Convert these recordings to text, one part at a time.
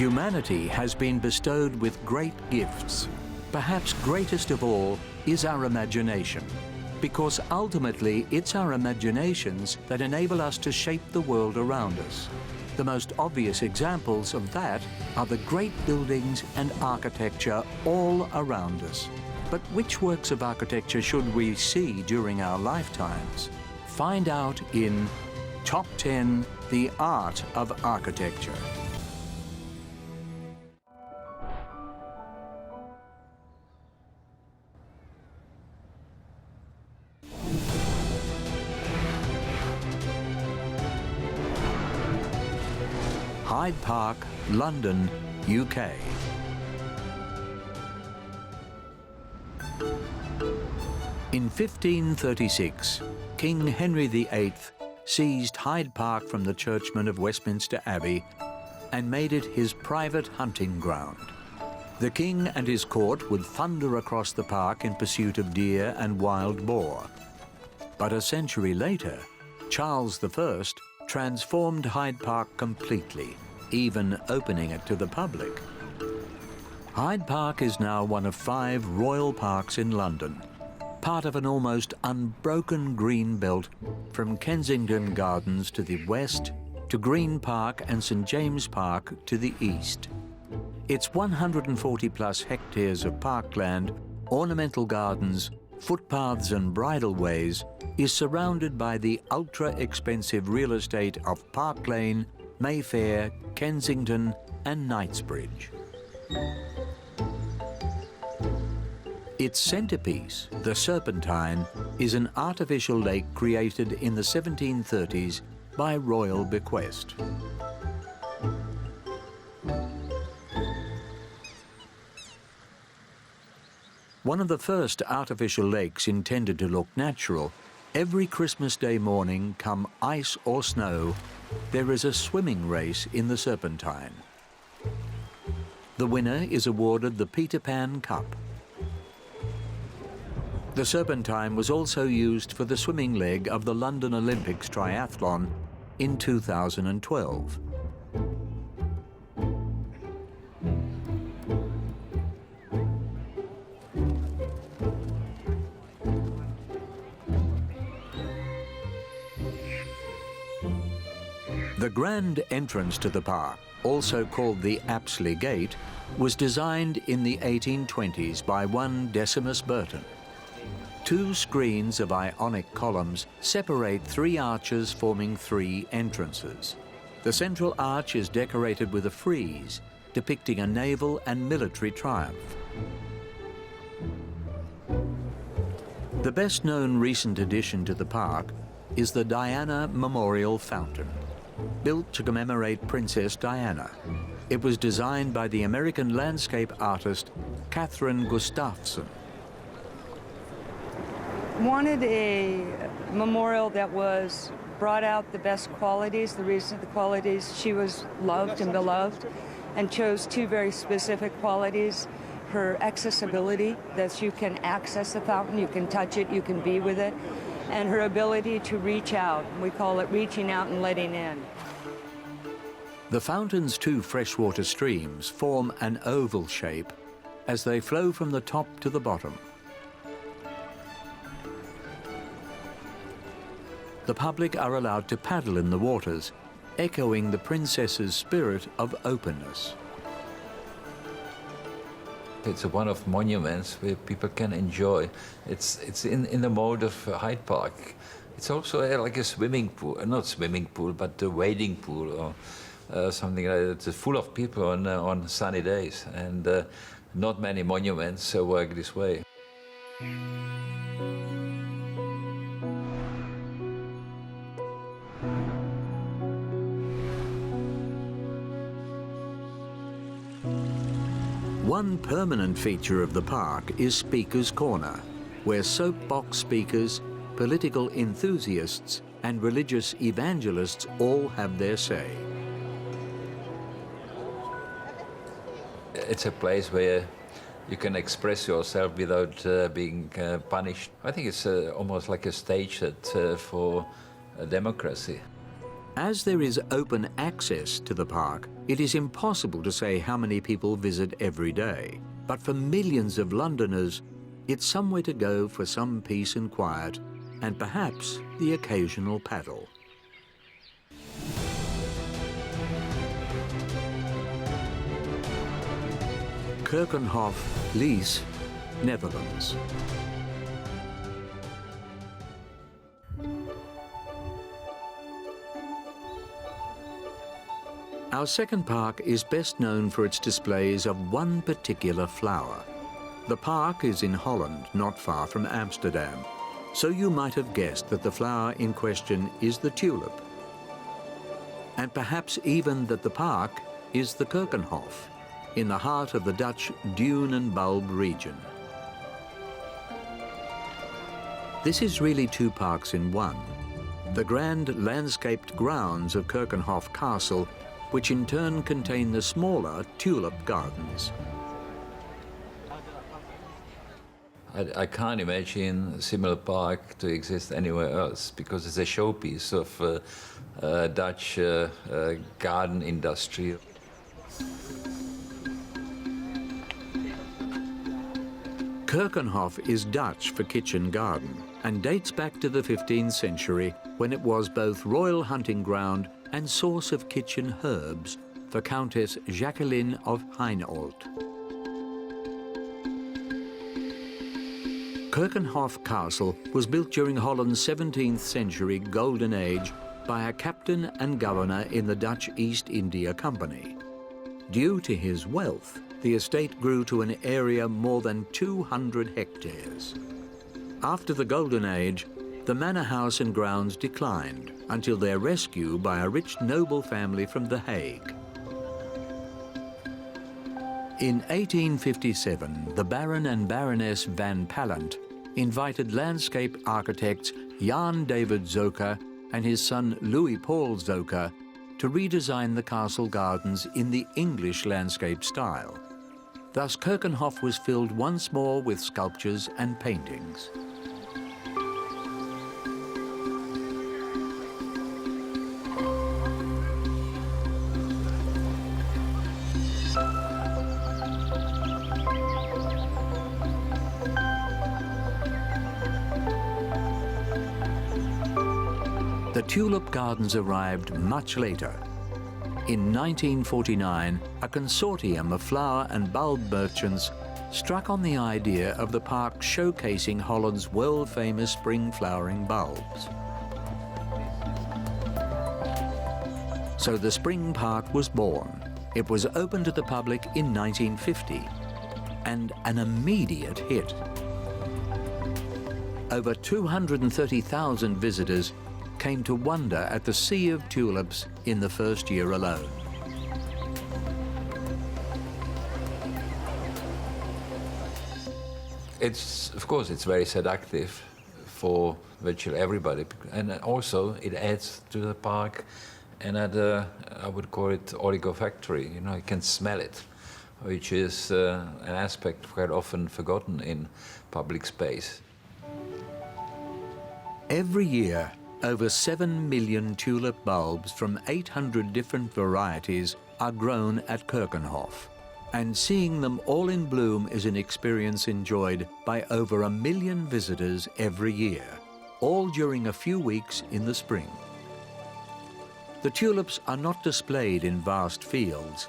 Humanity has been bestowed with great gifts. Perhaps greatest of all is our imagination, because ultimately it's our imaginations that enable us to shape the world around us. The most obvious examples of that are the great buildings and architecture all around us. But which works of architecture should we see during our lifetimes? Find out in Top 10, The Art of Architecture. Hyde Park, London, UK. In 1536, King Henry VIII seized Hyde Park from the churchmen of Westminster Abbey and made it his private hunting ground. The king and his court would thunder across the park in pursuit of deer and wild boar. But a century later, Charles I transformed Hyde Park completely, even opening it to the public. Hyde Park is now one of 5 royal parks in London, part of an almost unbroken green belt from Kensington Gardens to the west to Green Park and St James Park to the east. Its 140+ hectares of parkland, ornamental gardens, footpaths and bridleways is surrounded by the ultra-expensive real estate of Park Lane, Mayfair, Kensington and Knightsbridge. Its centrepiece, the Serpentine, is an artificial lake created in the 1730s by royal bequest. One of the first artificial lakes intended to look natural, every Christmas Day morning, come ice or snow, there is a swimming race in the Serpentine. The winner is awarded the Peter Pan Cup. The Serpentine was also used for the swimming leg of the London Olympics triathlon in 2012. The grand entrance to the park, also called the Apsley Gate, was designed in the 1820s by one Decimus Burton. 2 screens of Ionic columns separate 3 arches forming 3 entrances. The central arch is decorated with a frieze depicting a naval and military triumph. The best-known recent addition to the park is the Diana Memorial Fountain, built to commemorate Princess Diana. It was designed by the American landscape artist Catherine Gustafson. Wanted a memorial that brought out the best qualities, the qualities she was loved and beloved, and chose 2 very specific qualities. Her accessibility, that you can access the fountain, you can touch it, you can be with it, and her ability to reach out. We call it reaching out and letting in. The fountain's 2 freshwater streams form an oval shape as they flow from the top to the bottom. The public are allowed to paddle in the waters, echoing the princess's spirit of openness. It's one of monuments where people can enjoy. It's in the mode of Hyde Park. It's also like a swimming pool, not swimming pool, but a wading pool or something like that. It's full of people on sunny days, and not many monuments work this way. One permanent feature of the park is Speaker's Corner, where soapbox speakers, political enthusiasts, and religious evangelists all have their say. It's a place where you can express yourself without being punished. I think it's almost like a stage for democracy. As there is open access to the park, it is impossible to say how many people visit every day. But for millions of Londoners, it's somewhere to go for some peace and quiet, and perhaps the occasional paddle. Keukenhof, Lies, Netherlands. Our second park is best known for its displays of one particular flower. The park is in Holland, not far from Amsterdam, so you might have guessed that the flower in question is the tulip. And perhaps even that the park is the Keukenhof, in the heart of the Dutch dune and bulb region. This is really two parks in one. The grand landscaped grounds of Keukenhof Castle, which in turn contain the smaller tulip gardens. I can't imagine a similar park to exist anywhere else because it's a showpiece of Dutch garden industry. Keukenhof is Dutch for kitchen garden and dates back to the 15th century when it was both royal hunting ground and source of kitchen herbs for Countess Jacqueline of Hainault. Keukenhof Castle was built during Holland's 17th century Golden Age by a captain and governor in the Dutch East India Company. Due to his wealth, the estate grew to an area more than 200 hectares. After the Golden Age, the manor house and grounds declined until their rescue by a rich noble family from The Hague. In 1857, the Baron and Baroness van Pallandt invited landscape architects Jan David Zoker and his son Louis Paul Zoker to redesign the castle gardens in the English landscape style. Thus, Keukenhof was filled once more with sculptures and paintings. The tulip gardens arrived much later. In 1949, a consortium of flower and bulb merchants struck on the idea of the park showcasing Holland's world-famous spring flowering bulbs. So the Spring Park was born. It was opened to the public in 1950, and an immediate hit. Over 230,000 visitors came to wonder at the sea of tulips in the first year alone. Of course, it's very seductive for virtually everybody, and also it adds to the park another, I would call it olfactory. You know, you can smell it, which is an aspect quite often forgotten in public space. Every year, over 7 million tulip bulbs from 800 different varieties are grown at Keukenhof, and seeing them all in bloom is an experience enjoyed by over 1 million visitors every year, all during a few weeks in the spring. The tulips are not displayed in vast fields,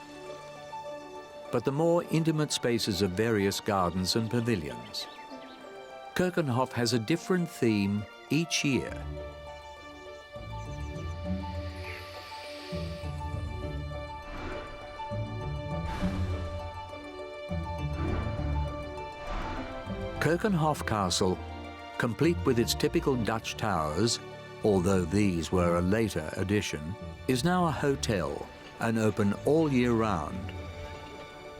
but the more intimate spaces of various gardens and pavilions. Keukenhof has a different theme each year. Keukenhof Castle, complete with its typical Dutch towers, although these were a later addition, is now a hotel and open all year round.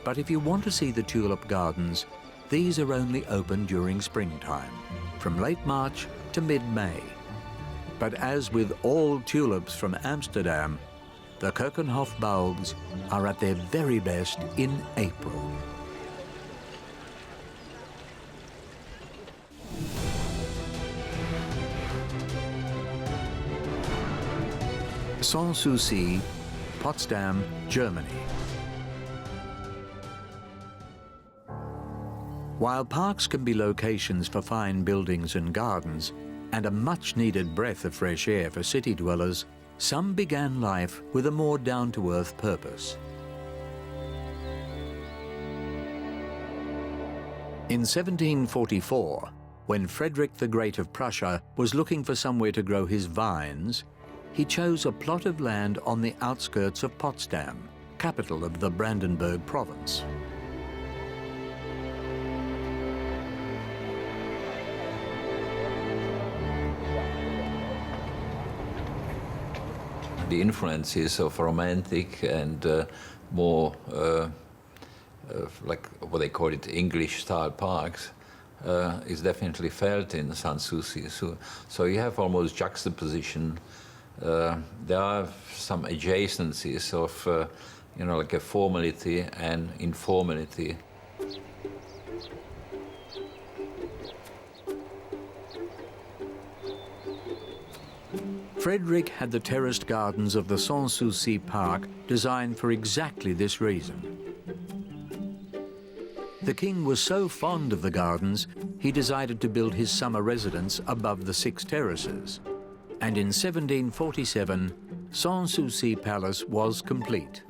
But if you want to see the tulip gardens, these are only open during springtime, from late March to mid-May. But as with all tulips from Amsterdam, the Keukenhof bulbs are at their very best in April. Sanssouci, Potsdam, Germany. While parks can be locations for fine buildings and gardens, and a much-needed breath of fresh air for city dwellers, some began life with a more down-to-earth purpose. In 1744, when Frederick the Great of Prussia was looking for somewhere to grow his vines, he chose a plot of land on the outskirts of Potsdam, capital of the Brandenburg province. The influences of romantic and more like what they call it English-style parks is definitely felt in Sanssouci. So you have almost juxtaposition. There are some adjacencies of, you know, like a formality and informality. Frederick had the terraced gardens of the Sanssouci Park designed for exactly this reason. The king was so fond of the gardens, he decided to build his summer residence above the 6 terraces. And in 1747, Sanssouci Palace was complete.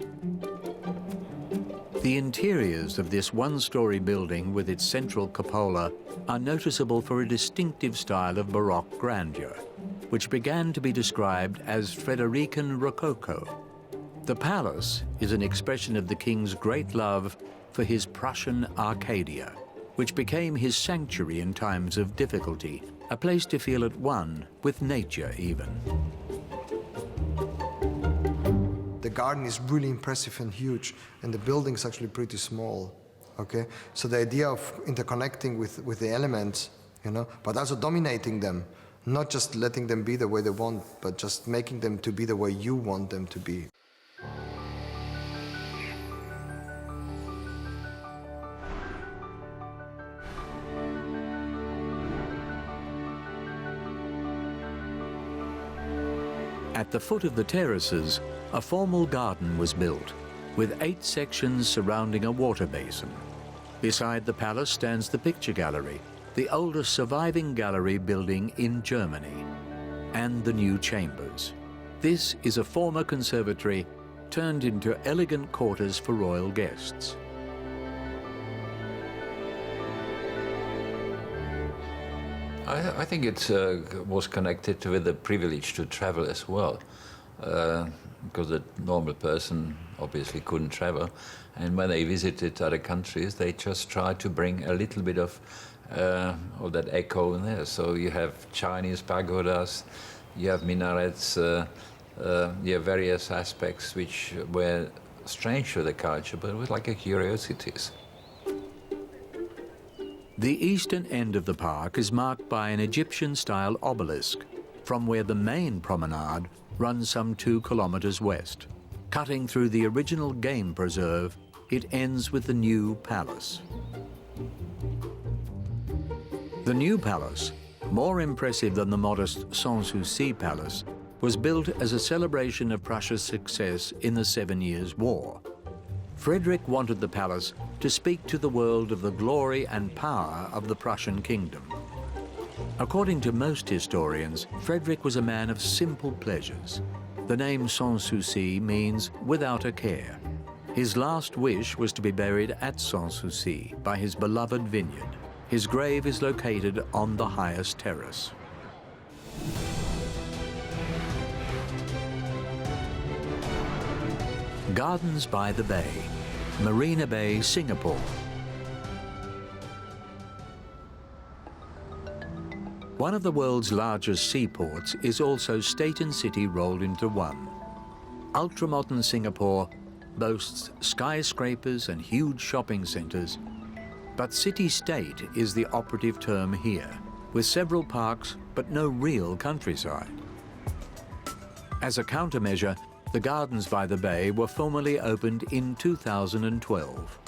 The interiors of this one-story building with its central cupola are noticeable for a distinctive style of Baroque grandeur, which began to be described as Frederican Rococo. The palace is an expression of the king's great love for his Prussian Arcadia, which became his sanctuary in times of difficulty, a place to feel at one with nature even. The garden is really impressive and huge, and the building is actually pretty small, okay? So the idea of interconnecting with the elements, you know, but also dominating them, not just letting them be the way they want, but just making them to be the way you want them to be. At the foot of the terraces, a formal garden was built, with 8 sections surrounding a water basin. Beside the palace stands the picture gallery, the oldest surviving gallery building in Germany, and the new chambers. This is a former conservatory turned into elegant quarters for royal guests. I think it was connected with the privilege to travel as well, because the normal person obviously couldn't travel, and when they visited other countries, they just tried to bring a little bit of that echo in there. So you have Chinese pagodas, you have minarets, you have various aspects which were strange to the culture, but it was like a curiosities. The eastern end of the park is marked by an Egyptian-style obelisk, from where the main promenade runs some 2 kilometers west. Cutting through the original game preserve, it ends with the new palace. The new palace, more impressive than the modest Sanssouci Palace, was built as a celebration of Prussia's success in the 7 Years' War. Frederick wanted the palace to speak to the world of the glory and power of the Prussian kingdom. According to most historians, Frederick was a man of simple pleasures. The name Sanssouci means without a care. His last wish was to be buried at Sanssouci by his beloved vineyard. His grave is located on the highest terrace. Gardens by the Bay, Marina Bay, Singapore. One of the world's largest seaports is also state and city rolled into one. Ultramodern Singapore boasts skyscrapers and huge shopping centres, but city-state is the operative term here, with several parks but no real countryside. As a countermeasure, the Gardens by the Bay were formally opened in 2012.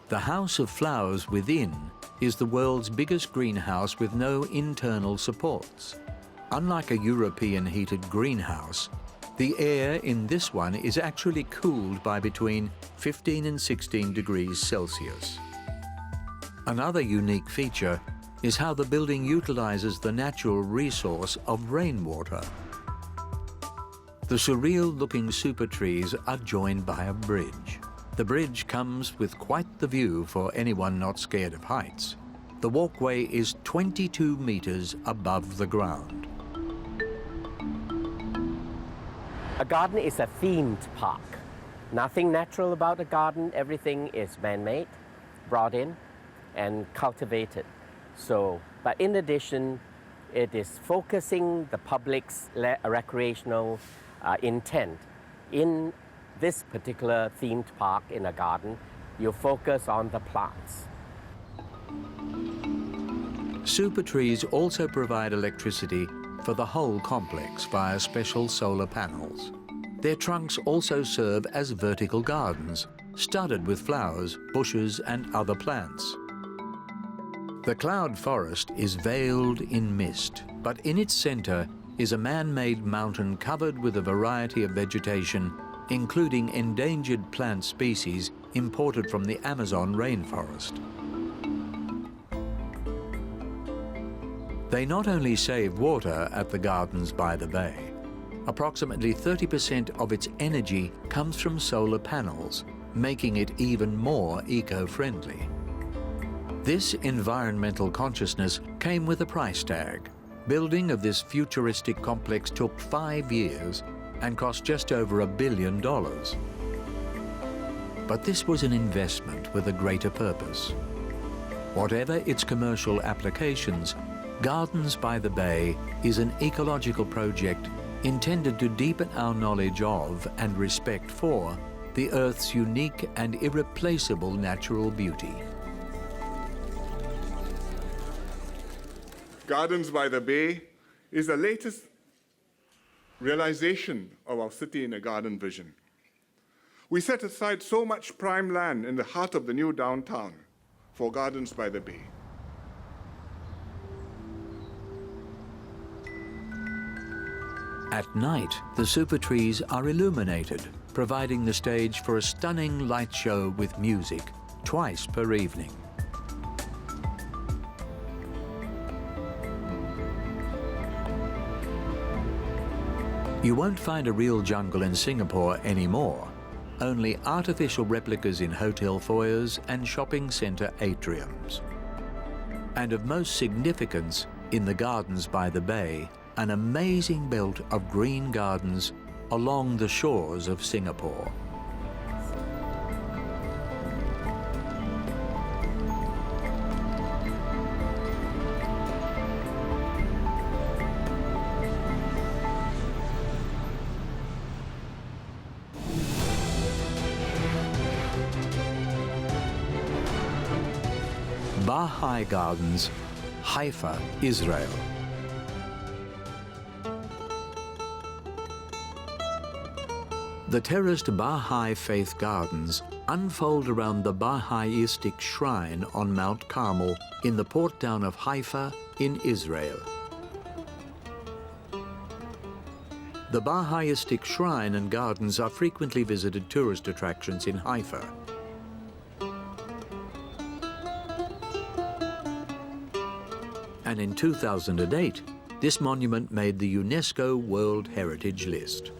The House of Flowers within is the world's biggest greenhouse with no internal supports. Unlike a European heated greenhouse, The air in this one is actually cooled by between 15 and 16 degrees Celsius. Another unique feature is how the building utilizes the natural resource of rainwater. The surreal-looking super trees are joined by a bridge. The bridge comes with quite the view for anyone not scared of heights. The walkway is 22 meters above the ground. A garden is a themed park. Nothing natural about a garden, everything is man-made, brought in, and cultivated. But in addition, it is focusing the public's recreational intent. In this particular themed park in a garden, you focus on the plants. Super trees also provide electricity for the whole complex via special solar panels. Their trunks also serve as vertical gardens, studded with flowers, bushes, and other plants. The cloud forest is veiled in mist, but in its center is a man-made mountain covered with a variety of vegetation, including endangered plant species imported from the Amazon rainforest. They not only save water at the gardens by the bay. Approximately 30% of its energy comes from solar panels, making it even more eco-friendly. This environmental consciousness came with a price tag. Building of this futuristic complex took 5 years and cost just over $1 billion. But this was an investment with a greater purpose. Whatever its commercial applications, Gardens by the Bay is an ecological project intended to deepen our knowledge of and respect for the Earth's unique and irreplaceable natural beauty. Gardens by the Bay is the latest realization of our city in a garden vision. We set aside so much prime land in the heart of the new downtown for Gardens by the Bay. At night, the super trees are illuminated, providing the stage for a stunning light show with music, twice per evening. You won't find a real jungle in Singapore anymore, only artificial replicas in hotel foyers and shopping centre atriums. And of most significance, in the Gardens by the Bay, an amazing belt of green gardens along the shores of Singapore. Baha'i Gardens, Haifa, Israel. The terraced Baha'i Faith Gardens unfold around the Baha'istic shrine on Mount Carmel in the port town of Haifa in Israel. The Baha'istic shrine and gardens are frequently visited tourist attractions in Haifa. And in 2008, this monument made the UNESCO World Heritage List.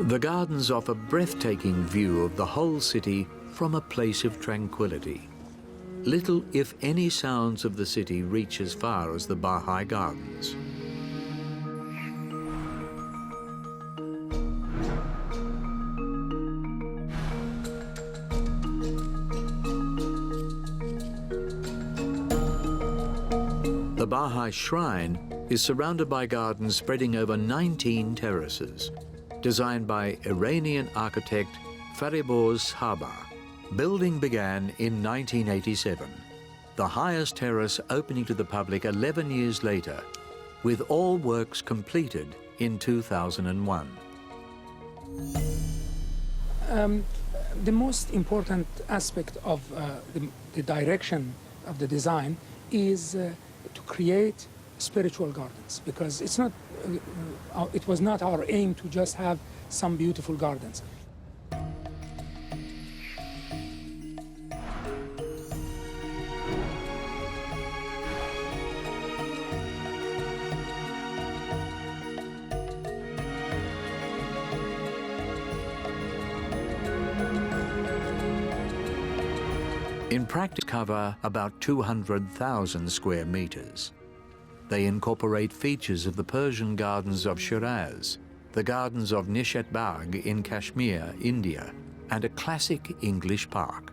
The gardens offer a breathtaking view of the whole city from a place of tranquility. Little, if any, sounds of the city reach as far as the Baha'i Gardens. The Baha'i Shrine is surrounded by gardens spreading over 19 terraces, designed by Iranian architect Fariborz Haba. Building began in 1987, the highest terrace opening to the public 11 years later, with all works completed in 2001. The most important aspect of the direction of the design is to create spiritual gardens, because it's not, it was not our aim to just have some beautiful gardens. In practice, cover about 200,000 square meters. They incorporate features of the Persian gardens of Shiraz, the gardens of Nishat Bagh in Kashmir, India, and a classic English park.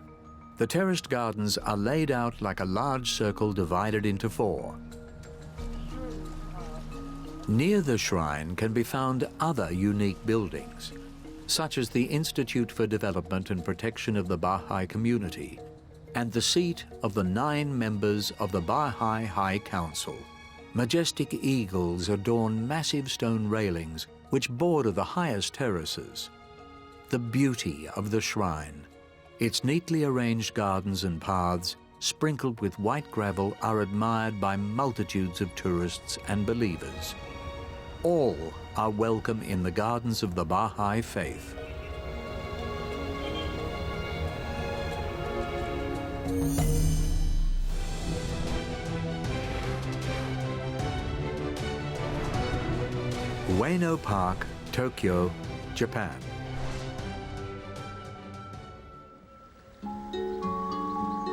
The terraced gardens are laid out like a large circle divided into 4. Near the shrine can be found other unique buildings, such as the Institute for Development and Protection of the Baha'i Community, and the seat of the 9 members of the Baha'i High Council. Majestic eagles adorn massive stone railings which border the highest terraces. The beauty of the shrine, its neatly arranged gardens and paths, sprinkled with white gravel, are admired by multitudes of tourists and believers. All are welcome in the gardens of the Baha'i faith. Ueno Park, Tokyo, Japan.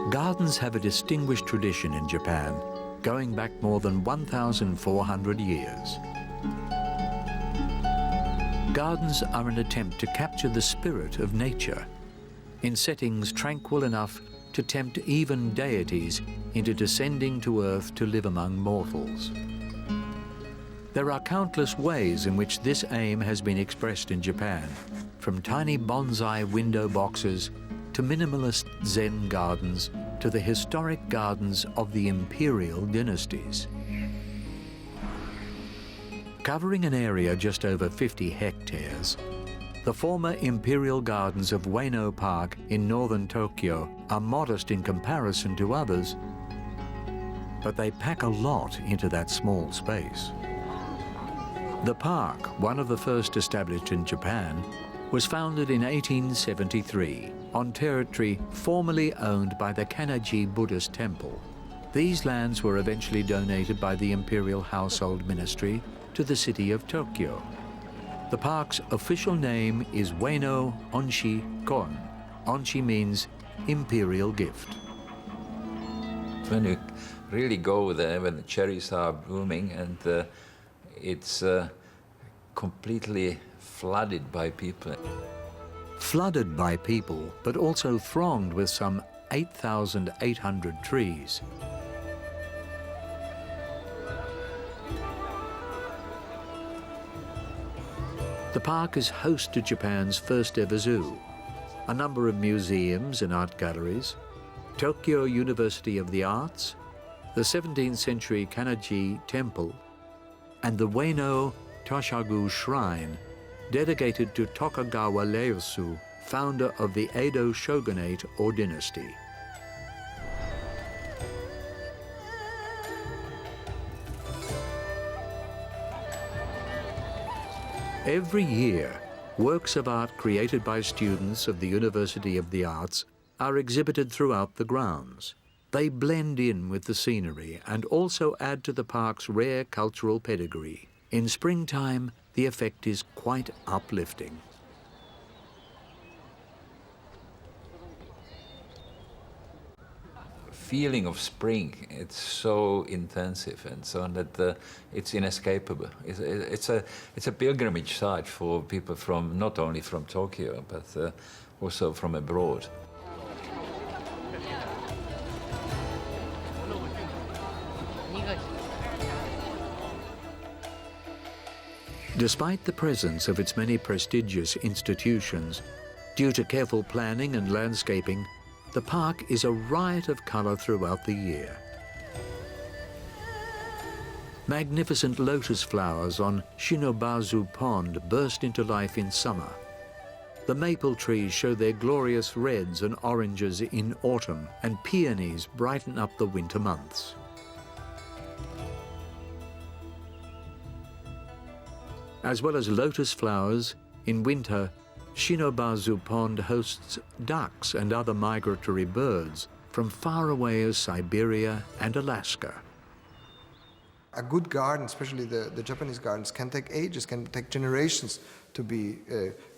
Gardens have a distinguished tradition in Japan, going back more than 1,400 years. Gardens are an attempt to capture the spirit of nature in settings tranquil enough to tempt even deities into descending to earth to live among mortals. There are countless ways in which this aim has been expressed in Japan, from tiny bonsai window boxes to minimalist Zen gardens to the historic gardens of the imperial dynasties. Covering an area just over 50 hectares, the former imperial gardens of Ueno Park in northern Tokyo are modest in comparison to others, but they pack a lot into that small space. The park, one of the first established in Japan, was founded in 1873 on territory formerly owned by the Kannaji Buddhist temple. These lands were eventually donated by the Imperial Household Ministry to the city of Tokyo. The park's official name is Ueno Onshi Kon. Onshi means imperial gift. When you really go there, when the cherries are blooming and it's completely flooded by people. Flooded by people, but also thronged with some 8,800 trees. The park is host to Japan's first ever zoo, a number of museums and art galleries, Tokyo University of the Arts, the 17th century Kannaji Temple, and the Ueno Toshagu Shrine, dedicated to Tokugawa Ieyasu, founder of the Edo shogunate or dynasty. Every year, works of art created by students of the University of the Arts are exhibited throughout the grounds. They blend in with the scenery and also add to the park's rare cultural pedigree. In springtime, the effect is quite uplifting. Feeling of spring, it's so intensive and so on that it's inescapable. It's a pilgrimage site for people from not only from Tokyo but also from abroad. Despite the presence of its many prestigious institutions, Due to careful planning and landscaping, the park is a riot of colour throughout the year. Magnificent lotus flowers on Shinobazu Pond burst into life in summer. The maple trees show their glorious reds and oranges in autumn, and peonies brighten up the winter months. As well as lotus flowers, in winter, Shinobazu Pond hosts ducks and other migratory birds from far away as Siberia and Alaska. A good garden, especially the Japanese gardens, can take ages, can take generations to be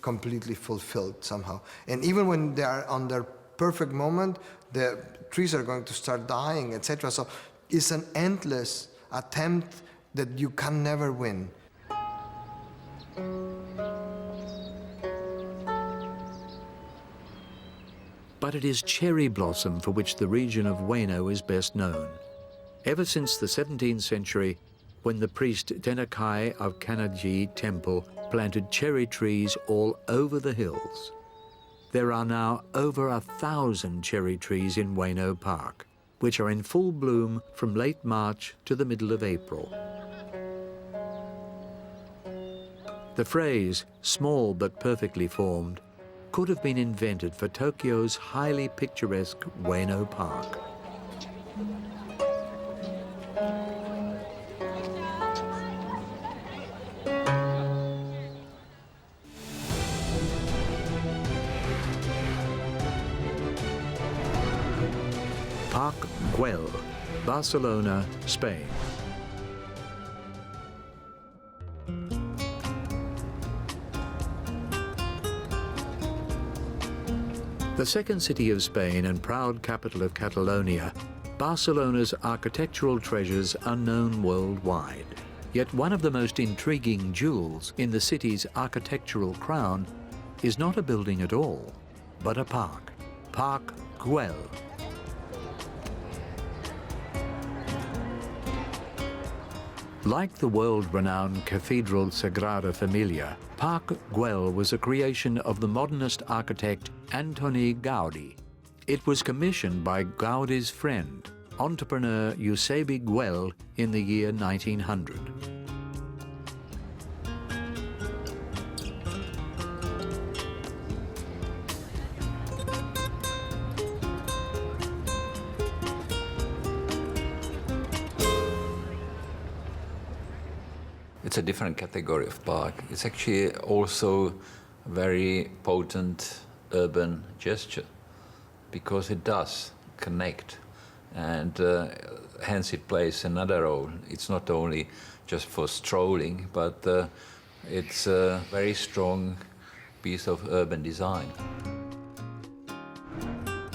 completely fulfilled somehow. And even when they are on their perfect moment, the trees are going to start dying, etc. So it's an endless attempt that you can never win. But it is cherry blossom for which the region of Ueno is best known. Ever since the 17th century, when the priest Tenakai of Kanaji Temple planted cherry trees all over the hills. There are now over 1,000 cherry trees in Ueno Park, which are in full bloom from late March to the middle of April. The phrase, small but perfectly formed, could have been invented for Tokyo's highly picturesque Ueno Park. Park Güell, Barcelona, Spain. The second city of Spain and proud capital of Catalonia, Barcelona's architectural treasures are known worldwide. Yet one of the most intriguing jewels in the city's architectural crown is not a building at all, but a park, Park Güell. Like the world-renowned Cathedral Sagrada Familia, Park Güell was a creation of the modernist architect Antoni Gaudí. It was commissioned by Gaudí's friend, entrepreneur Eusebi Güell, in the year 1900. It's a different category of park. It's actually also a very potent urban gesture because it does connect, and hence it plays another role. It's not only just for strolling, but it's a very strong piece of urban design.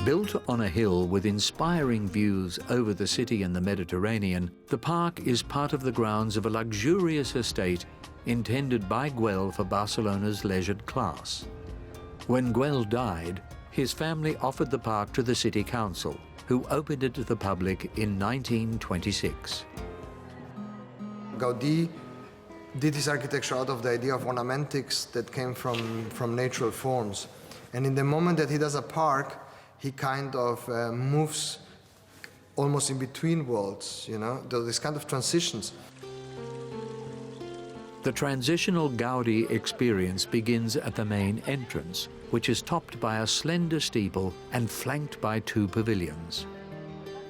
Built on a hill with inspiring views over the city and the Mediterranean, the park is part of the grounds of a luxurious estate intended by Güell for Barcelona's leisured class. When Güell died, his family offered the park to the city council, who opened it to the public in 1926. Gaudí did his architecture out of the idea of ornamentics that came from natural forms. And in the moment that he does a park, he kind of moves almost in between worlds, you know, these kind of transitions. The transitional Gaudí experience begins at the main entrance, which is topped by a slender steeple and flanked by two pavilions.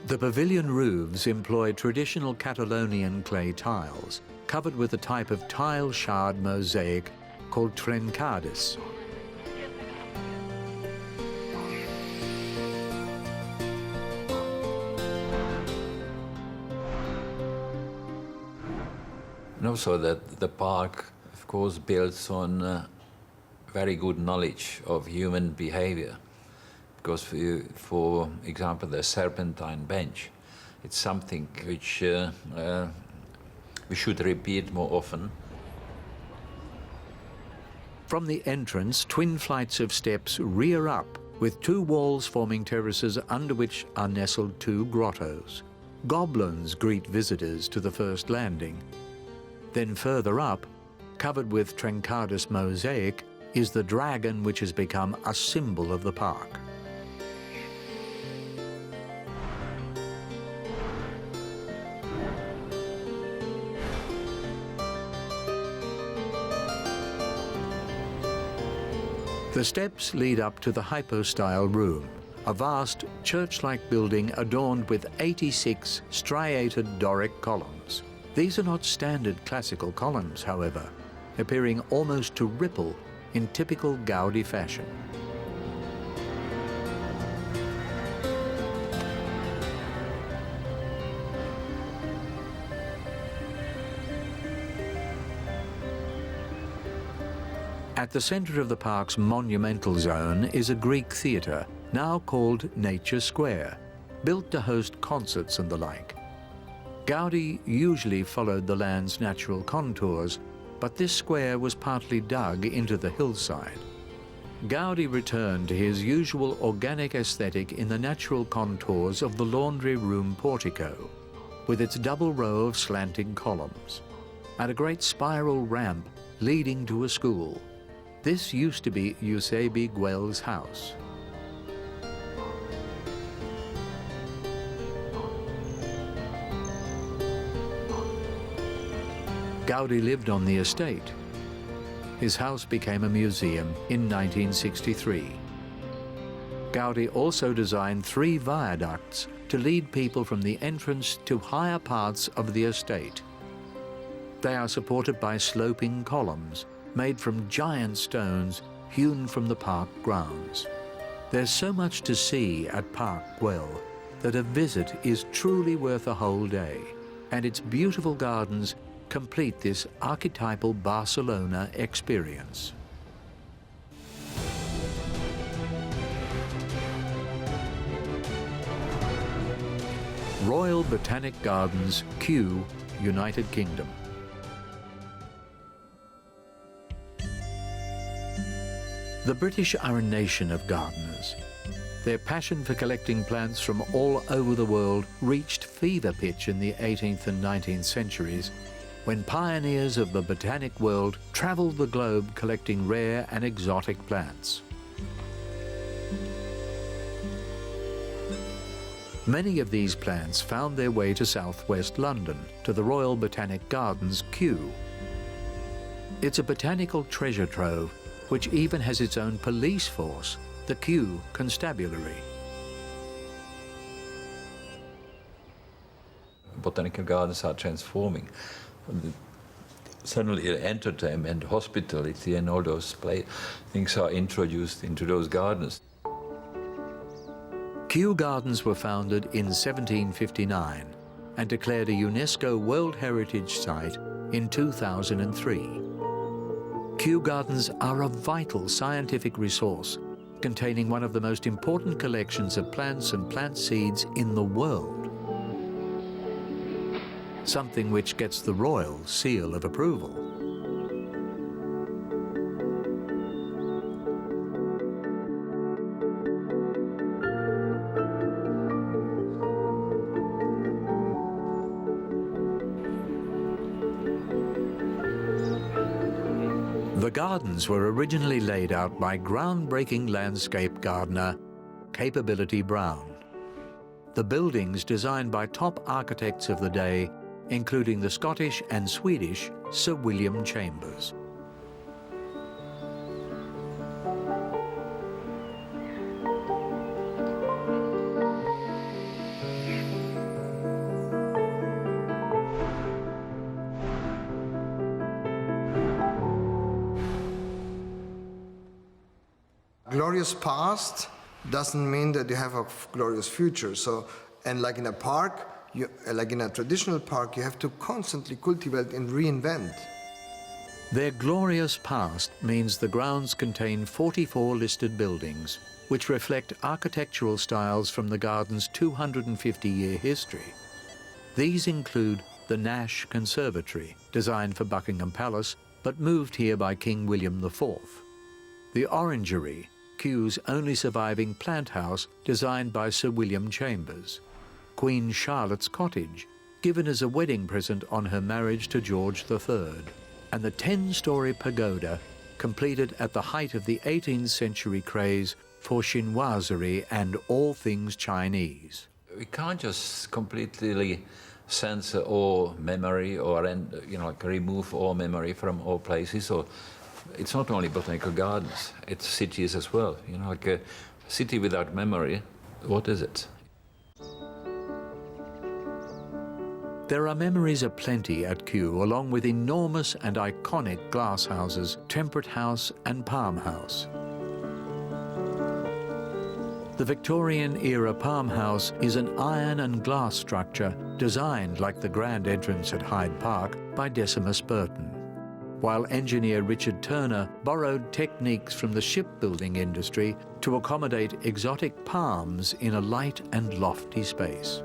The pavilion roofs employ traditional Catalonian clay tiles, covered with a type of tile-shard mosaic called trencades. And also that the park, of course, builds on very good knowledge of human behavior. Because, for example, the serpentine bench, it's something which we should repeat more often. From the entrance, twin flights of steps rear up, with two walls forming terraces under which are nestled two grottos. Goblins greet visitors to the first landing. Then further up, covered with trencades mosaic, is the dragon which has become a symbol of the park. The steps lead up to the hypostyle room, a vast church-like building adorned with 86 striated Doric columns. These are not standard classical columns, however, appearing almost to ripple in typical Gaudi fashion. At the centre of the park's monumental zone is a Greek theatre, now called Nature Square, built to host concerts and the like. Gaudi usually followed the land's natural contours, but this square was partly dug into the hillside. Gaudi returned to his usual organic aesthetic in the natural contours of the laundry room portico, with its double row of slanting columns, and a great spiral ramp leading to a school. This used to be Eusebi Guel's house. Gaudi lived on the estate. His house became a museum in 1963. Gaudi also designed 3 viaducts to lead people from the entrance to higher parts of the estate. They are supported by sloping columns made from giant stones hewn from the park grounds. There's so much to see at Park Güell that a visit is truly worth a whole day, and its beautiful gardens complete this archetypal Barcelona experience. Royal Botanic Gardens, Kew, United Kingdom. The British are a nation of gardeners. Their passion for collecting plants from all over the world reached fever pitch in the 18th and 19th centuries, when pioneers of the botanic world travelled the globe collecting rare and exotic plants. Many of these plants found their way to southwest London, to the Royal Botanic Gardens, Kew. It's a botanical treasure trove which even has its own police force, the Kew Constabulary. Botanical gardens are transforming. Suddenly entertainment, hospitality and all those things are introduced into those gardens. Kew Gardens were founded in 1759 and declared a UNESCO World Heritage Site in 2003. Kew Gardens are a vital scientific resource containing one of the most important collections of plants and plant seeds in the world. Something which gets the royal seal of approval. The gardens were originally laid out by groundbreaking landscape gardener Capability Brown. The buildings designed by top architects of the day, including the Scottish and Swedish Sir William Chambers. Glorious past doesn't mean that you have a glorious future. So, and like in a park, like in a traditional park, you have to constantly cultivate and reinvent. Their glorious past means the grounds contain 44 listed buildings, which reflect architectural styles from the garden's 250-year history. These include the Nash Conservatory, designed for Buckingham Palace, but moved here by King William IV. The Orangery, Kew's only surviving plant house, designed by Sir William Chambers. Queen Charlotte's Cottage, given as a wedding present on her marriage to George III. And the 10-story pagoda, completed at the height of the 18th century craze for chinoiserie and all things Chinese. We can't just completely censor all memory or like remove all memory from all places. Or it's not only botanical gardens, it's cities as well. Like a city without memory, what is it? There are memories aplenty at Kew, along with enormous and iconic glass houses, Temperate House and Palm House. The Victorian-era Palm House is an iron and glass structure designed like the grand entrance at Hyde Park by Decimus Burton, while engineer Richard Turner borrowed techniques from the shipbuilding industry to accommodate exotic palms in a light and lofty space.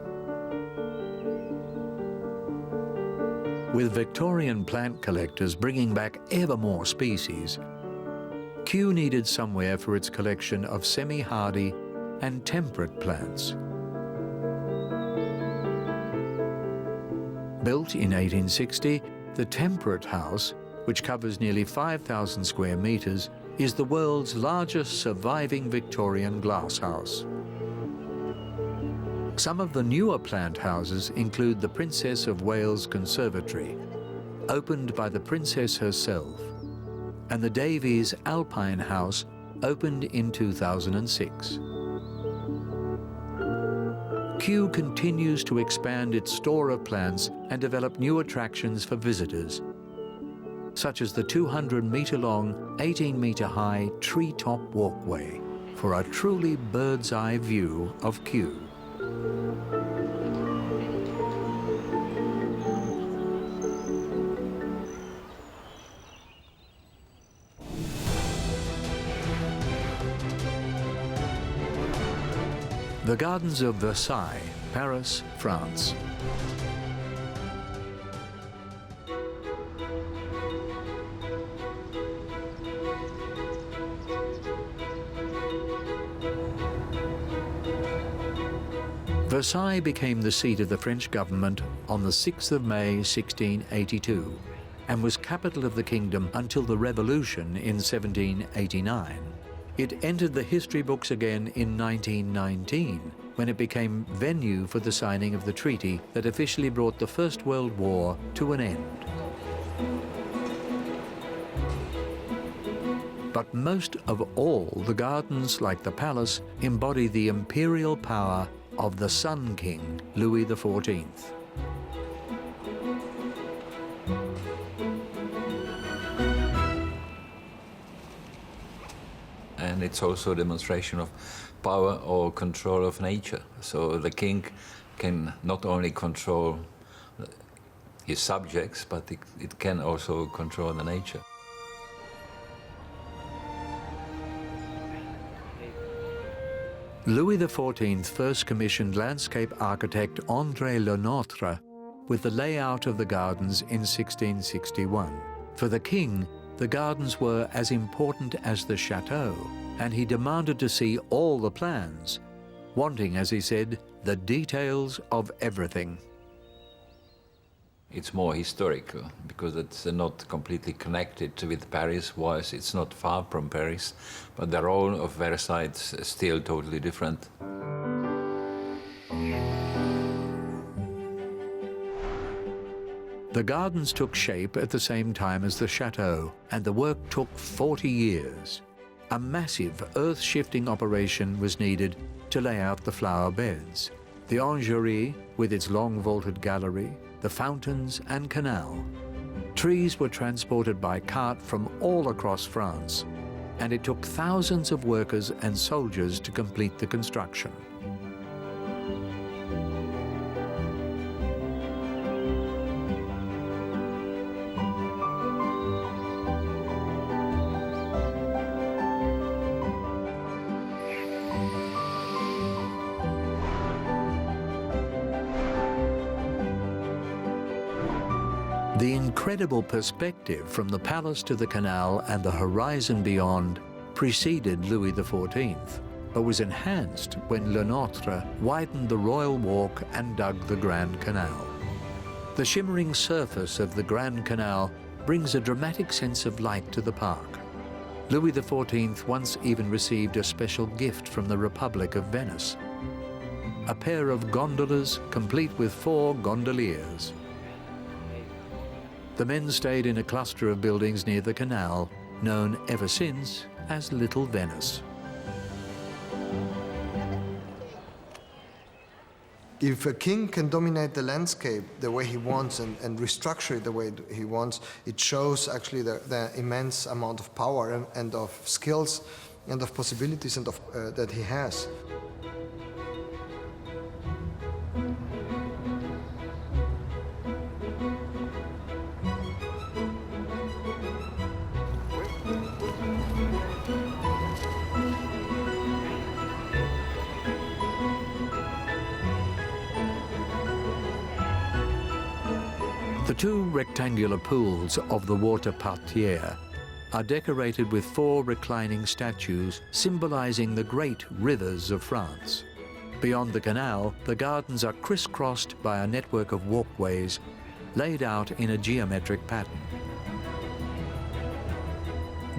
With Victorian plant collectors bringing back ever more species, Kew needed somewhere for its collection of semi-hardy and temperate plants. Built in 1860, the Temperate House, which covers nearly 5,000 square metres, is the world's largest surviving Victorian glasshouse. Some of the newer plant houses include the Princess of Wales Conservatory, opened by the Princess herself, and the Davies Alpine House, opened in 2006. Kew continues to expand its store of plants and develop new attractions for visitors, such as the 200-metre-long, 18-metre-high treetop walkway for a truly bird's-eye view of Kew. The Gardens of Versailles, Paris, France. Versailles became the seat of the French government on the 6th of May 1682 and was capital of the kingdom until the Revolution in 1789. It entered the history books again in 1919, when it became venue for the signing of the treaty that officially brought the First World War to an end. But most of all, the gardens, like the palace, embody the imperial power of the Sun King, Louis XIV. And it's also a demonstration of power or control of nature. So the king can not only control his subjects, but it can also control the nature. Louis XIV first commissioned landscape architect André Le Nôtre with the layout of the gardens in 1661. For the king, the gardens were as important as the chateau, and he demanded to see all the plans, wanting, as he said, the details of everything. It's more historical because it's not completely connected with Paris, whilst it's not far from Paris, but the role of Versailles is still totally different. The gardens took shape at the same time as the chateau, and the work took 40 years. A massive earth-shifting operation was needed to lay out the flower beds. The orangerie, with its long vaulted gallery, the fountains and canal. Trees were transported by cart from all across France, and it took thousands of workers and soldiers to complete the construction. The incredible perspective from the palace to the canal and the horizon beyond preceded Louis XIV, but was enhanced when Le Nôtre widened the Royal Walk and dug the Grand Canal. The shimmering surface of the Grand Canal brings a dramatic sense of light to the park. Louis XIV once even received a special gift from the Republic of Venice: a pair of gondolas complete with 4 gondoliers. The men stayed in a cluster of buildings near the canal, known ever since as Little Venice. If a king can dominate the landscape the way he wants and restructure it the way he wants, it shows actually the immense amount of power and of skills and of possibilities and of, that he has. The 2 rectangular pools of the water parterre are decorated with 4 reclining statues symbolizing the great rivers of France. Beyond the canal, the gardens are crisscrossed by a network of walkways laid out in a geometric pattern.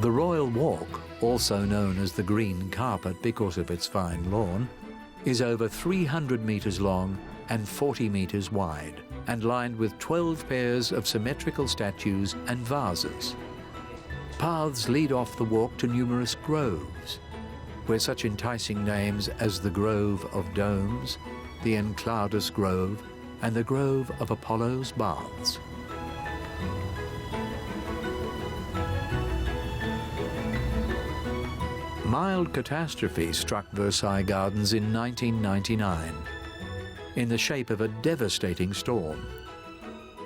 The Royal Walk, also known as the Green Carpet because of its fine lawn, is over 300 meters long and 40 meters wide, and lined with 12 pairs of symmetrical statues and vases. Paths lead off the walk to numerous groves, where such enticing names as the Grove of Domes, the Enceladus Grove, and the Grove of Apollo's Baths. Mild catastrophe struck Versailles Gardens in 1999 in the shape of a devastating storm.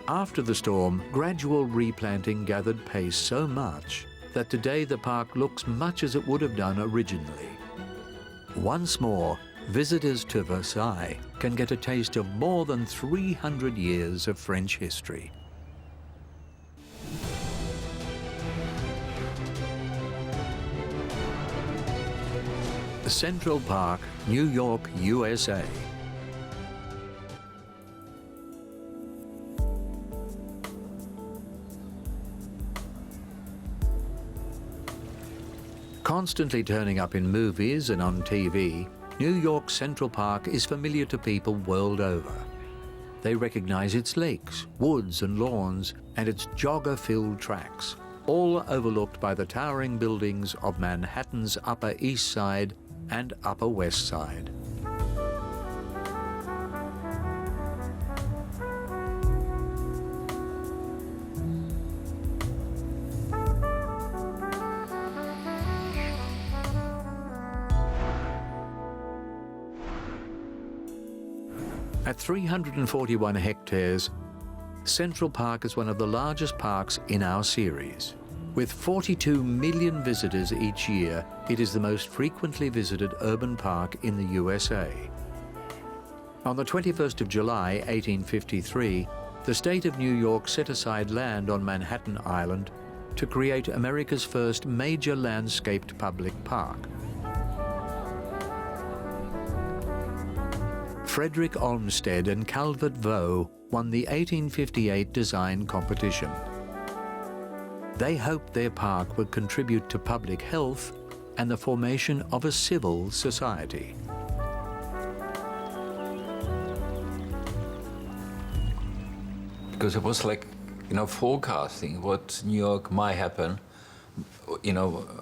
After the storm, gradual replanting gathered pace so much that today the park looks much as it would have done originally. Once more, visitors to Versailles can get a taste of more than 300 years of French history. Central Park, New York, USA. Constantly turning up in movies and on TV, New York's Central Park is familiar to people world over. They recognize its lakes, woods and lawns, and its jogger-filled tracks, all overlooked by the towering buildings of Manhattan's Upper East Side and Upper West Side. At 341 hectares, Central Park is one of the largest parks in our series. With 42 million visitors each year, it is the most frequently visited urban park in the USA. On the 21st of July, 1853, the state of New York set aside land on Manhattan Island to create America's first major landscaped public park. Frederick Olmsted and Calvert Vaux won the 1858 design competition. They hoped their park would contribute to public health and the formation of a civil society. Because it was like, forecasting what New York might happen,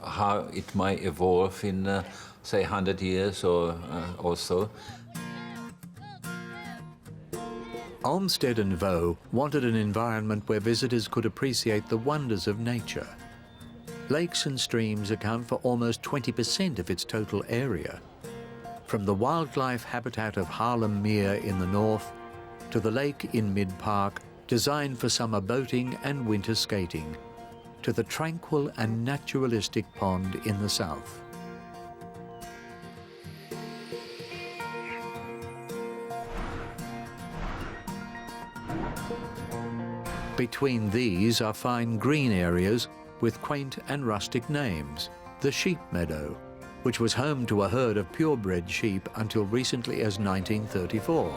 how it might evolve in, say, 100 years or so. Olmsted and Vaux wanted an environment where visitors could appreciate the wonders of nature. Lakes and streams account for almost 20% of its total area. From the wildlife habitat of Harlem Mere in the north to the lake in Mid-Park, designed for summer boating and winter skating, to the tranquil and naturalistic pond in the south. Between these are fine green areas with quaint and rustic names. The Sheep Meadow, which was home to a herd of purebred sheep until recently as 1934.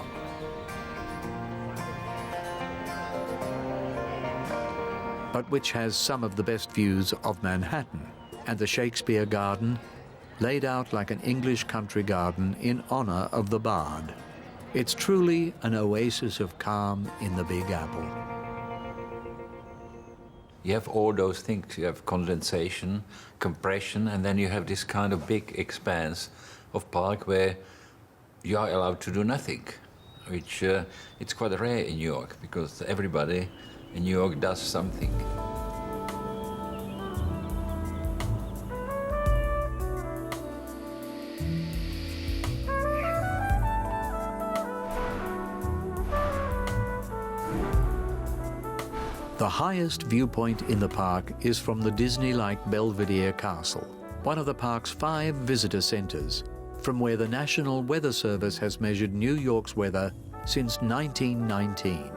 But which has some of the best views of Manhattan. and the Shakespeare Garden, laid out like an English country garden in honour of the Bard. It's truly an oasis of calm in the Big Apple. You have all those things. You have condensation, compression, and then you have this kind of big expanse of park where you are allowed to do nothing, which it's quite rare in New York, because everybody in New York does something. The highest viewpoint in the park is from the Disney-like Belvedere Castle, one of the park's 5 visitor centres, from where the National Weather Service has measured New York's weather since 1919.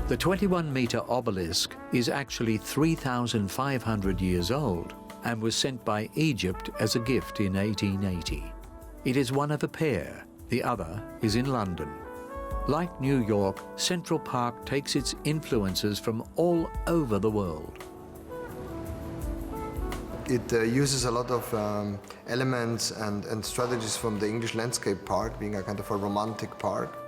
The 21-metre obelisk is actually 3,500 years old and was sent by Egypt as a gift in 1880. It is one of a pair. The other is in London. Like New York, Central Park takes its influences from all over the world. It uses a lot of elements and strategies from the English landscape park, being a kind of a romantic park.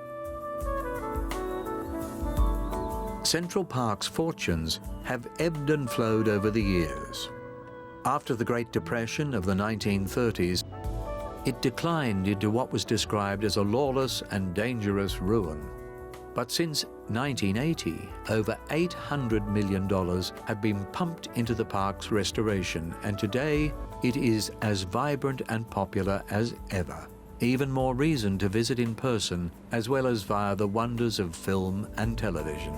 Central Park's fortunes have ebbed and flowed over the years. After the Great Depression of the 1930s, it declined into what was described as a lawless and dangerous ruin. But since 1980, over $800 million have been pumped into the park's restoration, and today it is as vibrant and popular as ever. Even more reason to visit in person, as well as via the wonders of film and television.